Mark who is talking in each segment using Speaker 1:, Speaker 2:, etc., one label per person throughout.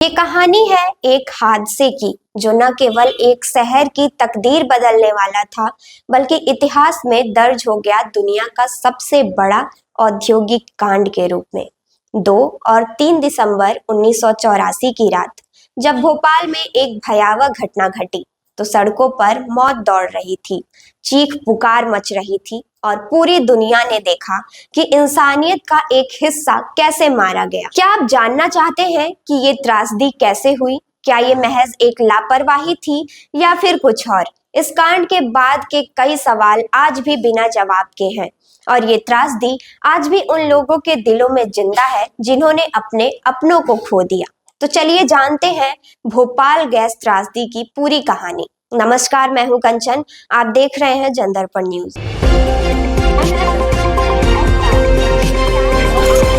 Speaker 1: ये कहानी है एक हादसे की जो न केवल एक शहर की तकदीर बदलने वाला था, बल्कि इतिहास में दर्ज हो गया दुनिया का सबसे बड़ा औद्योगिक कांड के रूप में। 2 और 3 दिसंबर 1984 की रात जब भोपाल में एक भयावह घटना घटी, तो सड़कों पर मौत दौड़ रही थी, चीख पुकार मच रही थी और पूरी दुनिया ने देखा कि इंसानियत का एक हिस्सा कैसे मारा गया। क्या आप जानना चाहते हैं कि ये त्रासदी कैसे हुई? क्या ये महज एक लापरवाही थी या फिर कुछ और? इस कांड के बाद के कई सवाल आज भी बिना जवाब के हैं और ये त्रासदी आज भी उन लोगों के दिलों में जिंदा है जिन्होंने अपने अपनों को खो दिया। तो चलिए जानते हैं भोपाल गैस त्रासदी की पूरी कहानी। नमस्कार, मैं हूं कंचन, आप देख रहे हैं जनदर्पण न्यूज।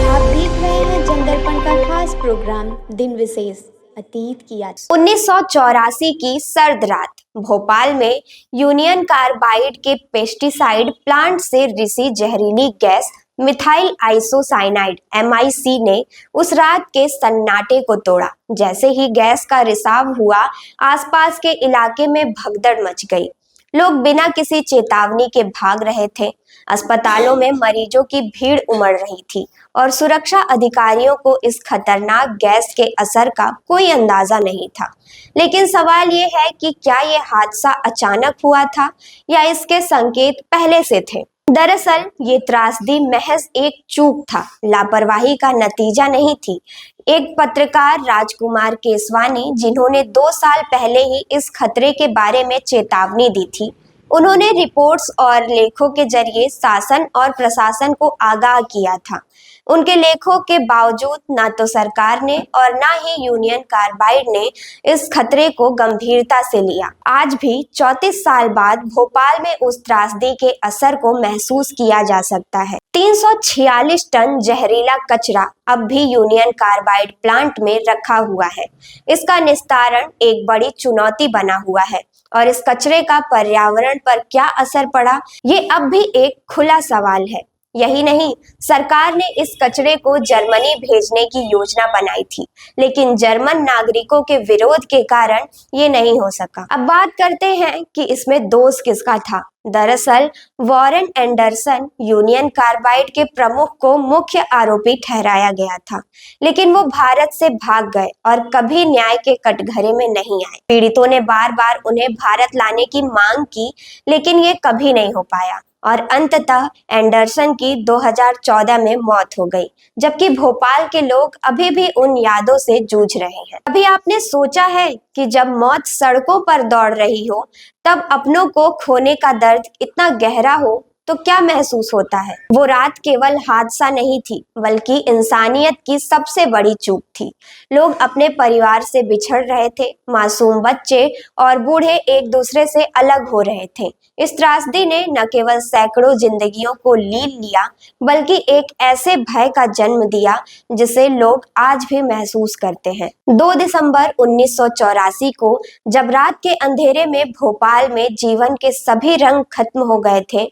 Speaker 2: आप देख रहे हैं जनदर्पण का खास प्रोग्राम दिन विशेष अतीत की याद।
Speaker 1: 1984 की सर्द रात भोपाल में यूनियन कार्बाइड के पेस्टिसाइड प्लांट से रिसी जहरीली गैस मिथाइल आइसोसाइनाइड MIC ने उस रात के सन्नाटे को तोड़ा। जैसे ही गैस का रिसाव हुआ, आसपास के इलाके में भगदड़ मच गई। लोग बिना किसी चेतावनी के भाग रहे थे। अस्पतालों में मरीजों की भीड़ उमड़ रही थी और सुरक्षा अधिकारियों को इस खतरनाक गैस के असर का कोई अंदाजा नहीं था। लेकिन सवाल ये है कि क्या ये हादसा अचानक हुआ था या इसके संकेत पहले से थे? दरअसल ये त्रासदी महज एक चूक था, लापरवाही का नतीजा नहीं थी। एक पत्रकार राजकुमार केसवानी, जिन्होंने 2 साल पहले ही इस खतरे के बारे में चेतावनी दी थी, उन्होंने रिपोर्ट्स और लेखों के जरिए शासन और प्रशासन को आगाह किया था। उनके लेखों के बावजूद ना तो सरकार ने और ना ही यूनियन कार्बाइड ने इस खतरे को गंभीरता से लिया। आज भी 34 साल बाद भोपाल में उस त्रासदी के असर को महसूस किया जा सकता है। 346 टन जहरीला कचरा अब भी यूनियन कार्बाइड प्लांट में रखा हुआ है। इसका निस्तारण एक बड़ी चुनौती बना हुआ है और इस कचरे का पर्यावरण पर क्या असर पड़ा, ये अब भी एक खुला सवाल है। यही नहीं, सरकार ने इस कचरे को जर्मनी भेजने की योजना बनाई थी, लेकिन जर्मन नागरिकों के विरोध के कारण ये नहीं हो सका। अब बात करते हैं कि इसमें दोष किसका था। दरअसल वॉरेन एंडरसन, यूनियन कार्बाइड के प्रमुख को मुख्य आरोपी ठहराया गया था, लेकिन वो भारत से भाग गए और कभी न्याय के कटघरे में नहीं आए। पीड़ितों ने बार बार उन्हें भारत लाने की मांग की, लेकिन ये कभी नहीं हो पाया और अंततः एंडरसन की 2014 में मौत हो गई, जबकि भोपाल के लोग अभी भी उन यादों से जूझ रहे हैं। अभी आपने सोचा है कि जब मौत सड़कों पर दौड़ रही हो, तब अपनों को खोने का दर्द इतना गहरा हो तो क्या महसूस होता है? वो रात केवल हादसा नहीं थी, बल्कि इंसानियत की सबसे बड़ी चूक थी। लोग अपने परिवार से बिछड़ रहे थे, मासूम बच्चे और बूढ़े एक दूसरे से अलग हो रहे थे। इस त्रासदी ने न केवल सैकड़ों जिंदगियों को लील लिया, बल्कि एक ऐसे भय का जन्म दिया जिसे लोग आज भी महसूस करते हैं। 2 दिसंबर 1984 को जब रात के अंधेरे में भोपाल में जीवन के सभी रंग खत्म हो गए थे,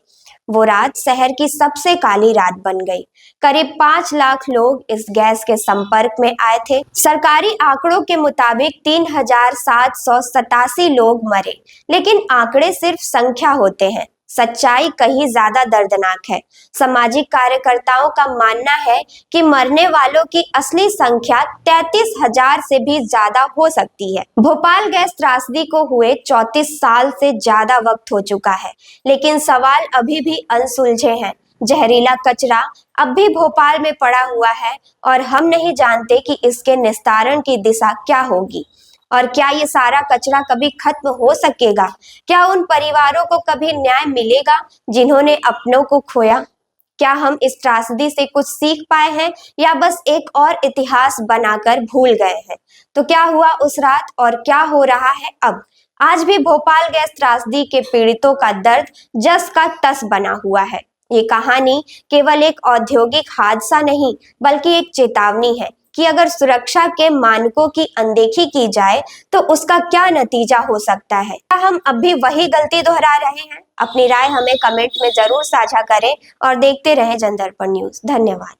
Speaker 1: वो रात शहर की सबसे काली रात बन गई। करीब 5 लाख लोग इस गैस के संपर्क में आए थे। सरकारी आंकड़ों के मुताबिक 3787 लोग मरे, लेकिन आंकड़े सिर्फ संख्या होते हैं, सच्चाई कहीं ज्यादा दर्दनाक है। सामाजिक कार्यकर्ताओं का मानना है कि मरने वालों की असली संख्या 33,000 से भी ज्यादा हो सकती है। भोपाल गैस त्रासदी को हुए 34 साल से ज्यादा वक्त हो चुका है, लेकिन सवाल अभी भी अनसुलझे हैं। जहरीला कचरा अब भी भोपाल में पड़ा हुआ है और हम नहीं जानते कि इसके निस्तारण की दिशा क्या होगी और क्या ये सारा कचरा कभी खत्म हो सकेगा? क्या उन परिवारों को कभी न्याय मिलेगा जिन्होंने अपनों को खोया? क्या हम इस त्रासदी से कुछ सीख पाए हैं या बस एक और इतिहास बनाकर भूल गए हैं? तो क्या हुआ उस रात और क्या हो रहा है अब? आज भी भोपाल गैस त्रासदी के पीड़ितों का दर्द जस का तस बना हुआ है। ये कहानी केवल एक औद्योगिक हादसा नहीं, बल्कि एक चेतावनी है कि अगर सुरक्षा के मानकों की अनदेखी की जाए तो उसका क्या नतीजा हो सकता है। क्या हम अब भी वही गलती दोहरा रहे हैं? अपनी राय हमें कमेंट में जरूर साझा करें और देखते रहें जनदर्पण न्यूज। धन्यवाद।